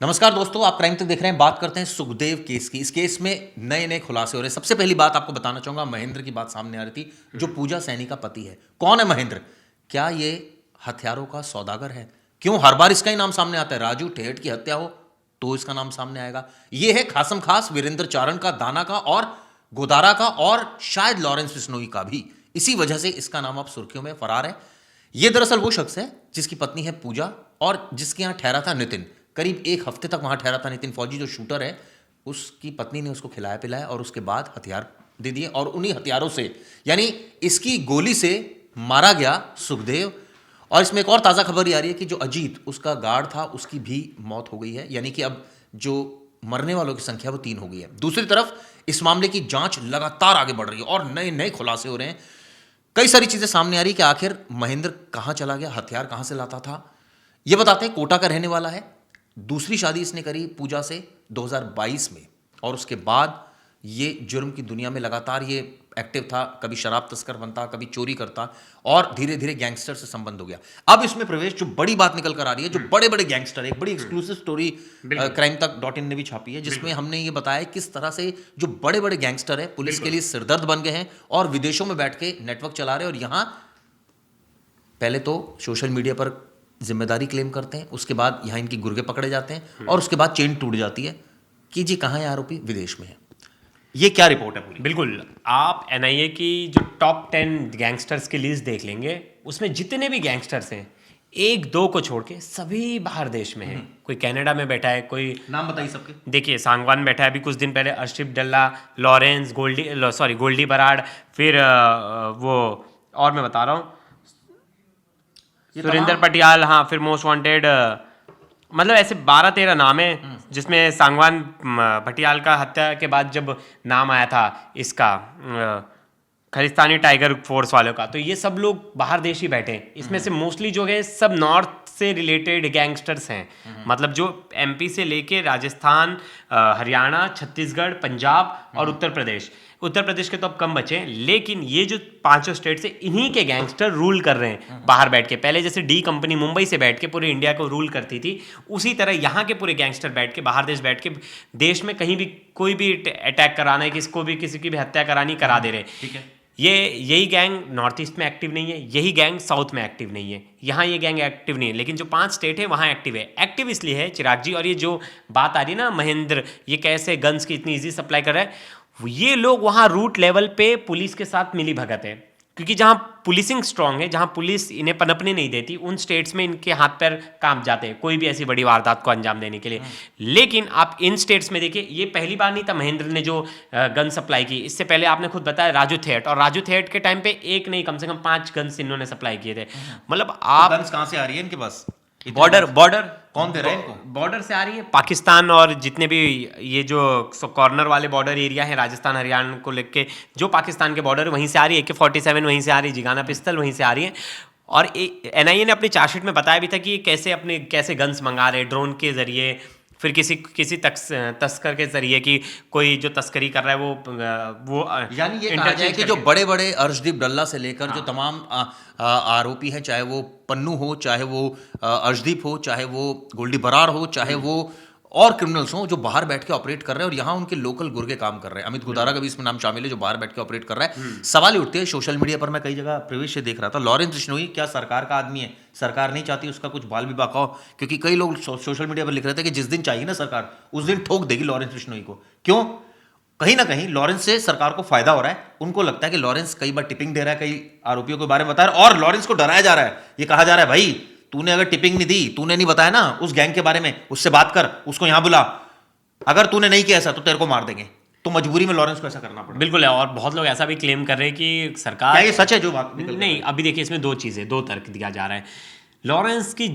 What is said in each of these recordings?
नमस्कार दोस्तों, आप क्राइम तक देख रहे हैं। बात करते हैं सुखदेव केस की। इस केस में नए नए खुलासे हो रहे हैं। सबसे पहली बात आपको बताना चाहूंगा, महेंद्र की बात सामने आ रही थी, जो पूजा सैनी का पति है। कौन है महेंद्र? क्या ये हथियारों का सौदागर है? क्यों हर बार इसका ही नाम सामने आता है? राजू ठेठ की हत्या हो तो इसका नाम सामने आएगा। ये है खासम खास वीरेंद्र चारण का, दाना का और गोदारा का, और शायद लॉरेंस बिश्नोई का भी। इसी वजह से इसका नाम अब सुर्खियों में फरार है। ये दरअसल वो शख्स है जिसकी पत्नी है पूजा और जिसके यहाँ ठहरा था नितिन। करीब एक हफ्ते तक वहां ठहरा था नितिन फौजी, जो शूटर है। उसकी पत्नी ने उसको खिलाया पिलाया और उसके बाद हथियार दे दिए, और उन्हीं हथियारों से, यानी इसकी गोली से मारा गया सुखदेव। और इसमें एक और ताज़ा खबर ये आ रही है कि जो अजीत उसका गार्ड था, उसकी भी मौत हो गई है। यानी कि अब जो मरने वालों की संख्या वो 3 हो गई है। दूसरी तरफ इस मामले की जांच लगातार आगे बढ़ रही है और नए नए खुलासे हो रहे हैं। कई सारी चीजें सामने आ रही कि आखिर महेंद्र कहां चला गया, हथियार कहां से लाता था। यह बताते हैं कोटा का रहने वाला है। दूसरी शादी इसने करी पूजा से 2022 में, और उसके बाद ये जुर्म की दुनिया में लगातार ये एक्टिव था। कभी शराब तस्कर बनता, कभी चोरी करता, और धीरे धीरे गैंगस्टर से संबंध हो गया। अब इसमें प्रवेश, जो बड़ी बात निकल कर आ रही है, जो बड़े बड़े गैंगस्टर, एक बड़ी एक्सक्लूसिव स्टोरी क्राइम तक .in ने भी छापी है, जिसमें हमने ये बताया किस तरह से जो बड़े बड़े गैंगस्टर है पुलिस के लिए सिरदर्द बन गए हैं और विदेशों में बैठ के नेटवर्क चला रहे हैं। और यहां पहले तो सोशल मीडिया पर जिम्मेदारी क्लेम करते हैं, उसके बाद यहाँ इनकी गुर्गे पकड़े जाते हैं, और उसके बाद चेन टूट जाती है कि जी कहाँ है आरोपी, विदेश में है। ये क्या रिपोर्ट है पूरी? बिल्कुल, आप एनआईए की जो टॉप 10 गैंगस्टर्स की लिस्ट देख लेंगे, उसमें जितने भी गैंगस्टर्स हैं, एक दो को छोड़ के सभी बाहर देश में हैं। कोई कनाडा में बैठा है, कोई नाम बताइए सबके। देखिए सांगवान बैठा है अभी कुछ दिन पहले, अर्शदीप डल्ला, लॉरेंस, गोल्डी बराड़, फिर वो और मैं बता रहा हूँ सुरेंद्र पटियाल, हाँ, फिर मोस्ट वांटेड, मतलब ऐसे 12-13 नाम है, जिसमें सांगवान भटियाल का हत्या के बाद जब नाम आया था इसका खलिस्तानी टाइगर फोर्स वालों का, तो ये सब लोग बाहर देश ही बैठे हैं। इसमें से मोस्टली जो है सब नॉर्थ से रिलेटेड गैंगस्टर्स हैं। मतलब जो एमपी से लेके राजस्थान, हरियाणा, छत्तीसगढ़, पंजाब और उत्तर प्रदेश के तो अब कम बचे हैं, लेकिन ये जो 5 स्टेट से इन्हीं के गैंगस्टर रूल कर रहे हैं बाहर बैठ के। पहले जैसे डी कंपनी मुंबई से बैठ के पूरे इंडिया को रूल करती थी, उसी तरह यहाँ के पूरे गैंगस्टर बैठ के बाहर देश बैठ के देश में कहीं भी कोई भी अटैक कराना है, किसी की भी हत्या करानी, करा दे रहे। ठीक है। यही गैंग नॉर्थ ईस्ट में एक्टिव नहीं है, यही गैंग साउथ में एक्टिव नहीं है, यहाँ ये गैंग एक्टिव नहीं है, लेकिन जो 5 स्टेट है वहाँ एक्टिव है। एक्टिव इसलिए है चिराग जी, और ये जो बात आ रही है ना महेंद्र, ये कैसे गन्स की इतनी ईजी सप्लाई कर रहा है, ये लोग वहाँ रूट लेवल पे पुलिस के साथ मिली भगत है। क्योंकि जहाँ पुलिसिंग स्ट्रांग है, जहाँ पुलिस इन्हें पनपने नहीं देती, उन स्टेट्स में इनके हाथ पैर काम जाते हैं कोई भी ऐसी बड़ी वारदात को अंजाम देने के लिए। लेकिन आप इन स्टेट्स में देखिए, ये पहली बार नहीं था महेंद्र ने जो गन सप्लाई की। इससे पहले आपने खुद बताया राजू थेट, और राजू थेट के टाइम पे एक नहीं कम से कम 5 गन्स इन्होंने सप्लाई किए थे। मतलब आप गन्स कहाँ से आ रही है इनके पास? बॉर्डर कौन दे रहा है इनको? बॉर्डर से आ रही है, पाकिस्तान और जितने भी ये जो कॉर्नर वाले बॉर्डर एरिया है राजस्थान हरियाणा को लेके, जो पाकिस्तान के बॉर्डर वहीं से आ रही है। AK-47 वहीं से आ रही है, जिगाना पिस्तल वहीं से आ रही है। और एनआईए ने अपनी चार्जशीट में बताया भी था कि ये कैसे गन्स मंगा रहे, ड्रोन के जरिए, फिर किसी तस्कर के जरिए, कि कोई जो तस्करी कर रहा है वो यानी ये कहा जाए कि जो बड़े बड़े अर्शदीप डल्ला से लेकर जो तमाम आरोपी हैं, चाहे वो पन्नू हो, चाहे वो अर्शदीप हो, चाहे वो गोल्डी बराड़ हो, चाहे वो और क्रिमिनल्स हों, जो बाहर बैठ के ऑपरेट कर रहे हैं, और यहाँ उनके लोकल गुर्गे काम कर रहे हैं। अमित गोदारा का भी इसमें नाम शामिल है, जो बाहर बैठ के ऑपरेट कर रहा है। सवाल उठते हैं सोशल मीडिया पर, मैं कई जगह प्रवेश से देख रहा था, लॉरेंस बिश्नोई क्या सरकार का आदमी है? सरकार नहीं चाहती उसका कुछ बाल भी बाका हो? क्योंकि कई लोग सोशल मीडिया पर लिख रहे थे कि जिस दिन चाहिए ना सरकार, उस दिन ठोक देगी लॉरेंस बिश्नोई को। क्यों? कहीं ना कहीं लॉरेंस से सरकार को फायदा हो रहा है। उनको लगता है कि लॉरेंस कई बार टिपिंग दे रहा है, कई आरोपियों के बारे में बता रहा है, और लॉरेंस को डराया जा रहा है। ये कहा जा रहा है, भाई तूने अगर टिपिंग नहीं दी, तूने नहीं बताया ना उस गैंग के बारे में, उससे बात कर, उसको यहां बुला, अगर तूने नहीं किया ऐसा तो तेरे को मार देंगे। तो मजबूरी में लॉरेंस को ऐसा करना पड़ा। बिल्कुल है, और बहुत लोग ऐसा भी क्लेम कर रहे हैं कि सरकार, क्या ये सच है जो बात नहीं, अभी देखिए इसमें 2 चीज़ें, 2 तर्क दिया जा रहा है। लॉरेंस की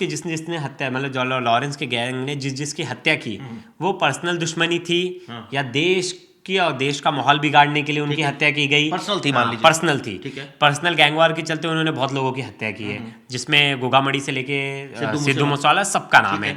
जिसने हत्या, मतलब जो लॉरेंस के गैंग ने जिसकी हत्या की, वो पर्सनल दुश्मनी थी, या देश की और देश का माहौल बिगाड़ने के लिए उनकी हत्या की गई? पर्सनल थी, मान लीजिए। पर्सनल थी, ठीक है। पर्सनल गैंगवार के चलते उन्होंने बहुत लोगों की हत्या की है, जिसमें गोगामड़ी से लेके सिद्धू मूसेवाला सबका नाम है।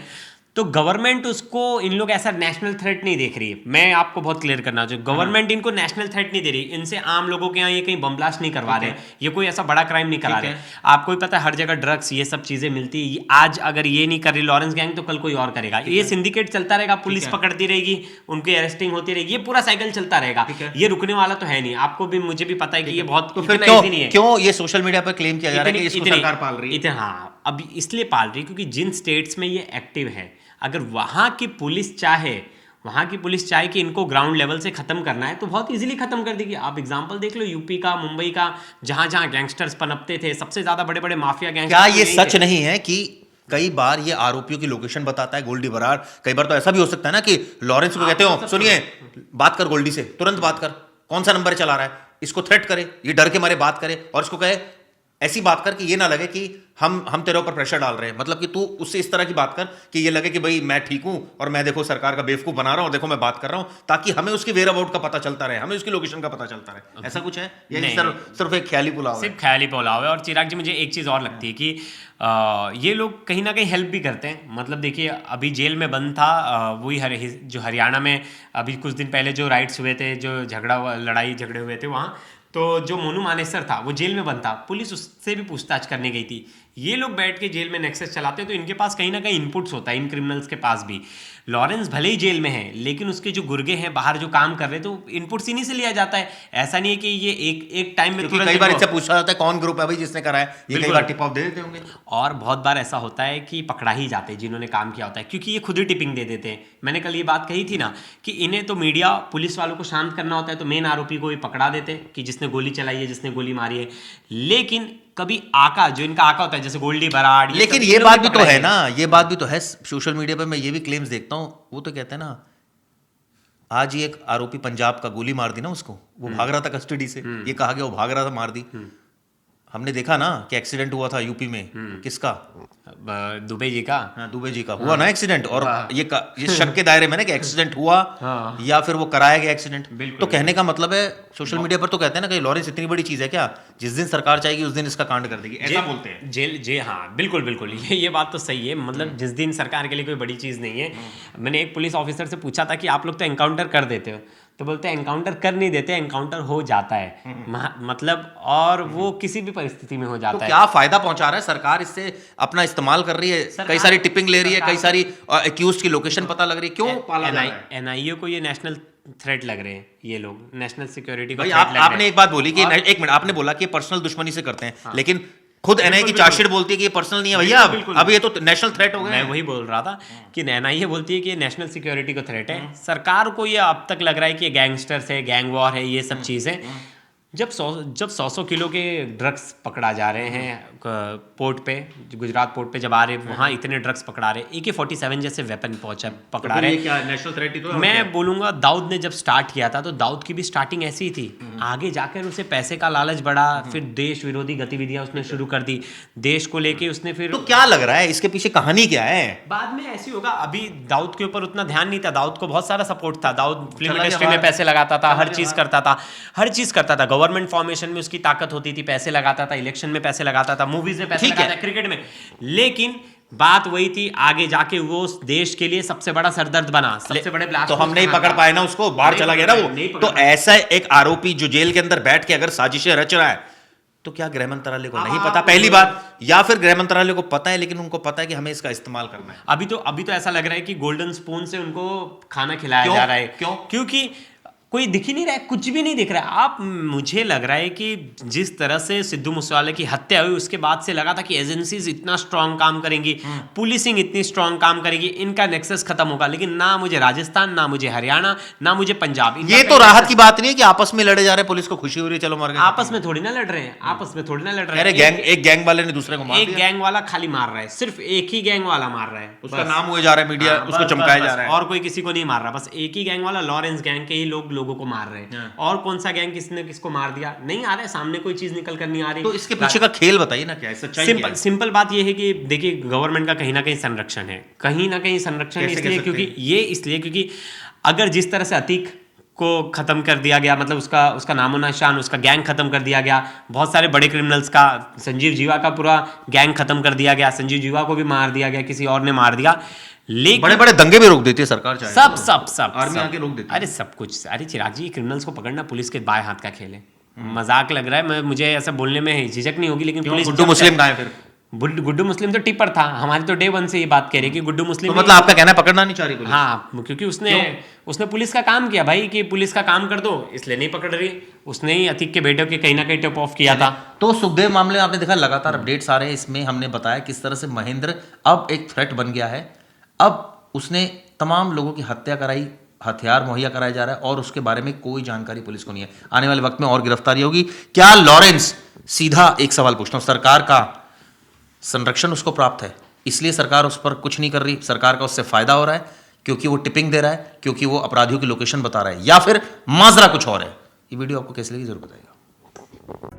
तो गवर्नमेंट उसको, इन लोग ऐसा नेशनल थ्रेट नहीं देख रही है। मैं आपको बहुत क्लियर करना चाहूँ, गवर्नमेंट इनको नेशनल थ्रेट नहीं दे रही, इनसे आम लोगों के यहाँ ये कहीं बम ब्लास्ट नहीं करवा रहे, ये कोई ऐसा बड़ा क्राइम नहीं करा रहे। आपको भी पता है हर जगह ड्रग्स ये सब चीजें मिलती है। आज अगर ये नहीं कर रही लॉरेंस गैंग, तो कल कोई और करेगा। ये सिंडिकेट चलता रहेगा, पुलिस पकड़ती रहेगी, उनकी अरेस्टिंग होती रहेगी, ये पूरा साइकिल चलता रहेगा, ये रुकने वाला तो है नहीं। आपको भी मुझे भी पता है कि ये बहुत इतना ईजी नहीं है। क्यों ये सोशल मीडिया पर क्लेम किया जा रहा है कि इसको सरकार पाल रही है? हाँ, अब इसलिए पाल रही है क्योंकि जिन स्टेट्स में ये एक्टिव है, अगर वहां की पुलिस चाहे कि इनको ग्राउंड लेवल से खत्म करना है, तो बहुत इजीली खत्म कर देगी। आप एग्जांपल देख लो यूपी का, मुंबई का, जहां जहां गैंगस्टर्स पनपते थे, सबसे ज्यादा बड़े बड़े माफिया गैंगस्टर। क्या ये सच नहीं है कि कई बार ये आरोपियों की लोकेशन बताता है गोल्डी बरार? कई बार तो ऐसा भी हो सकता है ना कि लॉरेंस को कहते हो सुनिए बात कर गोल्डी से, तुरंत बात कर, कौन सा नंबर चला रहा है, इसको थ्रेट करे, ये डर के मारे बात करे, और इसको कहे ऐसी बात कर कि ये ना लगे कि हम तेरे ऊपर प्रेशर डाल रहे हैं। मतलब कि तू उससे इस तरह की बात कर कि ये लगे कि भाई मैं ठीक हूं और मैं देखो सरकार का बेवकूफ बना रहा हूं और देखो मैं बात कर रहा हूं, ताकि हमें उसकी वेयर अबाउट का पता चलता रहे, हमें उसकी लोकेशन का पता चलता रहे। ऐसा कुछ है या सिर्फ एक ख्याली पुलाव है? सिर्फ ख्याली पुलाव है। और चिराग जी, मुझे एक चीज़ और लगती है कि ये लोग कहीं ना कहीं हेल्प भी करते हैं। मतलब देखिए, अभी जेल में बंद था वही जो हरियाणा में अभी कुछ दिन पहले जो राइट्स हुए थे, जो लड़ाई झगड़े हुए थे वहाँ, तो जो मोनू मानेसर था वो जेल में बंद था, पुलिस उससे भी पूछताछ करने गई थी। ये लोग बैठ के जेल में नेक्सस चलाते हैं, तो इनके पास कहीं ना कहीं इनपुट्स होता है, इन क्रिमिनल्स के पास भी। लॉरेंस भले ही जेल में है, लेकिन उसके जो गुर्गे हैं बाहर जो काम कर रहे हैं, तो इनपुट्स इन्हीं से लिया जाता है। ऐसा नहीं है कि ये एक टाइम में कई बार इससे पूछा जाता है कौन ग्रुप है भाई जिसने करा है, ये कई बार टिप ऑफ दे देते होंगे। और बहुत बार ऐसा होता है कि पकड़ा ही जाते हैं जिन्होंने काम किया होता है, क्योंकि ये खुद ही टिपिंग दे देते हैं। मैंने कल ये बात कही थी ना कि इन्हें तो मीडिया पुलिस वालों को शांत करना होता है, तो मेन आरोपी को भी पकड़ा देते हैं कि जिसने गोली चलाई है, जिसने गोली मारी है। लेकिन कभी आका, जो इनका आका होता है, जैसे गोल्डी बराड़, लेकिन ये बात भी तो है ना, ये बात भी तो है, सोशल मीडिया पे मैं ये भी क्लेम्स देखता हूँ, वो तो कहते हैं ना, आज ही एक आरोपी पंजाब का गोली मार दी ना उसको, वो भाग रहा था कस्टडी से, ये कहा गया वो भाग रहा था, मार दी। हमने देखा ना कि एक्सीडेंट हुआ था यूपी में, किसका? दुबे जी का। हाँ, दुबे जी का हुआ ना एक्सीडेंट, और ये शक के दायरे में ना कि एक्सीडेंट हुआ या फिर वो कराया गया एक्सीडेंट। तो कहने का मतलब है, सोशल मीडिया पर तो कहते हैं ना कि लॉरेंस इतनी बड़ी चीज है क्या, जिस दिन सरकार चाहेगी उस दिन इसका कांड कर देगी, ऐसा बोलते हैं। जेल हाँ, बिल्कुल बिल्कुल, ये बात तो सही है। मतलब जिस दिन सरकार के लिए कोई बड़ी चीज नहीं है। मैंने एक पुलिस ऑफिसर से पूछा था कि आप लोग तो एनकाउंटर कर देते हो, तो बोलते हैं एनकाउंटर कर नहीं देते, एनकाउंटर हो जाता है। मतलब, और वो किसी भी परिस्थिति में हो जाता है। क्या फायदा पहुंचा रहा है सरकार? इससे अपना इस्तेमाल कर रही है, कई सारी टिपिंग ले रही है, कई सारी एक्यूज्ड की लोकेशन पता लग रही है, क्यों पाला जा रहा है? एनआईए को ये नेशनल थ्रेट लग रहे हैं, ये लोग नेशनल सिक्योरिटी को भाई आपने एक बात बोली कि एक मिनट, आपने बोला कि पर्सनल दुश्मनी से करते हैं, लेकिन खुद एनआईए की चार्जशीट बोलती है कि ये पर्सनल नहीं है भैया, अब ये तो नेशनल थ्रेट हो गया। मैं वही बोल रहा था कि एनआईए बोलती है कि ये नेशनल सिक्योरिटी को थ्रेट है। सरकार को ये अब तक लग रहा है कि ये गैंगस्टर्स है, गैंग वॉर है, ये सब चीज़ें। जब 100 किलो के ड्रग्स पकड़ा जा रहे हैं पोर्ट पे, गुजरात पोर्ट पे जब आ रहे, वहाँ इतने ड्रग्स पकड़ा रहे, AK-47 जैसे वेपन पकड़ा रहे, क्या नेशनल थ्रेट ही तो है? मैं बोलूँगा दाऊद ने जब स्टार्ट किया था, तो दाऊद की भी स्टार्टिंग ऐसी ही थी। आगे जाकर उसे पैसे का लालच बढ़ा, फिर देश विरोधी गतिविधियाँ उसने शुरू कर दी, देश को लेके उसने फिर। तो क्या लग रहा है इसके पीछे कहानी क्या है? बाद में ऐसी होगा। अभी दाऊद के ऊपर उतना ध्यान नहीं था, दाऊद को बहुत सारा सपोर्ट था, दाऊद फिल्म इंडस्ट्री में पैसे लगाता था, हर चीज़ करता था, गवर्नमेंट फॉर्मेशन में उसकी ताकत होती थी, पैसे लगाता था, इलेक्शन में पैसे लगाता था, मूवीज में पैसे लगाता था, क्रिकेट में। लेकिन बात वही थी, आगे जाके वो उस देश के लिए सबसे बड़ा सरदर्द बना, सबसे बड़े ब्लास्ट। तो हम नहीं पकड़ पाए ना उसको, बाहर चला गया ना वो। तो ऐसा एक आरोपी जो जेल के अंदर बैठ के अगर साजिशें रच रहा है, तो क्या गृह मंत्रालय को नहीं पता? पहली बात, या फिर गृह मंत्रालय को पता है लेकिन उनको पता है कि हमें इसका इस्तेमाल करना है। अभी तो ऐसा लग रहा है कि गोल्डन स्पून से उनको खाना खिलाया जा रहा है। क्योंकि कोई दिख ही नहीं रहा है, कुछ भी नहीं दिख रहा है। आप, मुझे लग रहा है कि जिस तरह से सिद्धू मूसेवाले की हत्या हुई, उसके बाद से लगा था कि एजेंसीज इतना स्ट्रांग काम करेंगी, पुलिसिंग इतनी स्ट्रांग काम करेगी, इनका नेक्सस खत्म होगा। लेकिन ना मुझे राजस्थान, ना मुझे हरियाणा, ना मुझे पंजाब। ये तो राहत की बात नहीं है कि आपस में लड़े जा रहे हैं, पुलिस को खुशी हो रही है, चलो मर गए। आपस में थोड़ी ना लड़ रहे हैं, एक गैंग वाले ने दूसरे को मार दिया। एक गैंग वाला खाली मार रहा है, सिर्फ एक ही गैंग वाला मार रहा है, उसका नाम हुए जा रहा है, मीडिया उसको चमकाया जा रहा है, और कोई किसी को नहीं मार रहा। बस एक ही गैंग वाला, लॉरेंस गैंग के ही लोगों को मार रहे हैं। और कौन सा गैंग किसने किसको मार दिया नहीं आ रहा है सामने, कोई चीज निकल कर नहीं आ रही। तो इसके पीछे का खेल बताइए ना, क्या है सच्चाई? सिंपल बात यह है कि देखिए, गवर्नमेंट का कहीं ना कहीं संरक्षण है, इसलिए क्योंकि अगर जिस तरह से अतीक को खत्म कर दिया गया, मतलब उसका नामो निशान, उसका गैंग खत्म कर दिया गया, बहुत सारे बड़े क्रिमिनल्स का, संजीव जीवा का पूरा गैंग खत्म कर दिया गया, संजीव जीवा को भी मार दिया गया, किसी और ने मार दिया। लेकिन बड़े बड़े दंगे भी रोक देती है सरकार, चाहे सब सब सब आर्मी सब। आके रोक देती है। अरे सब कुछ। अरे चिराग जी, क्रिमिनल्स को पकड़ना पुलिस के बाएं हाथ का खेल है। मजाक लग रहा है, मुझे ऐसा बोलने में झिझक नहीं होगी, लेकिन पुलिस गुड्डू मुस्लिम कहाँ है फिर? गुड्डू मुस्लिम तो टिपर था, हमारे तो डे वन से ये बात कह रही है कि गुड्डू मुस्लिम तो मतलब आपका कहना है पकड़ना नहीं चाह रही पुलिस? हाँ, क्योंकि उसने पुलिस का काम किया भाई, कि पुलिस का काम कर दो, इसलिए नहीं पकड़ रही। उसने ही अतीक के बेटों के कहीं ना कहीं टिप ऑफ किया था। तो सुखदेव मामले में आपने देखा लगातार अपडेट्स आ रहे हैं, इसमें हमने बताया किस तरह से महेंद्र अब एक थ्रेट बन गया है। अब उसने तमाम लोगों की हत्या कराई, हथियार मुहैया कराया जा रहा है और उसके बारे में कोई जानकारी पुलिस को नहीं है। आने वाले वक्त में और गिरफ्तारी होगी। क्या लॉरेंस, सीधा एक सवाल पूछता हूं, सरकार का संरक्षण उसको प्राप्त है इसलिए सरकार उस पर कुछ नहीं कर रही, सरकार का उससे फायदा हो रहा है क्योंकि वो टिपिंग दे रहा है, क्योंकि वो अपराधियों की लोकेशन बता रहा है, या फिर माजरा कुछ और है? ये वीडियो आपको कैसी लगी जरूर बताइएगा।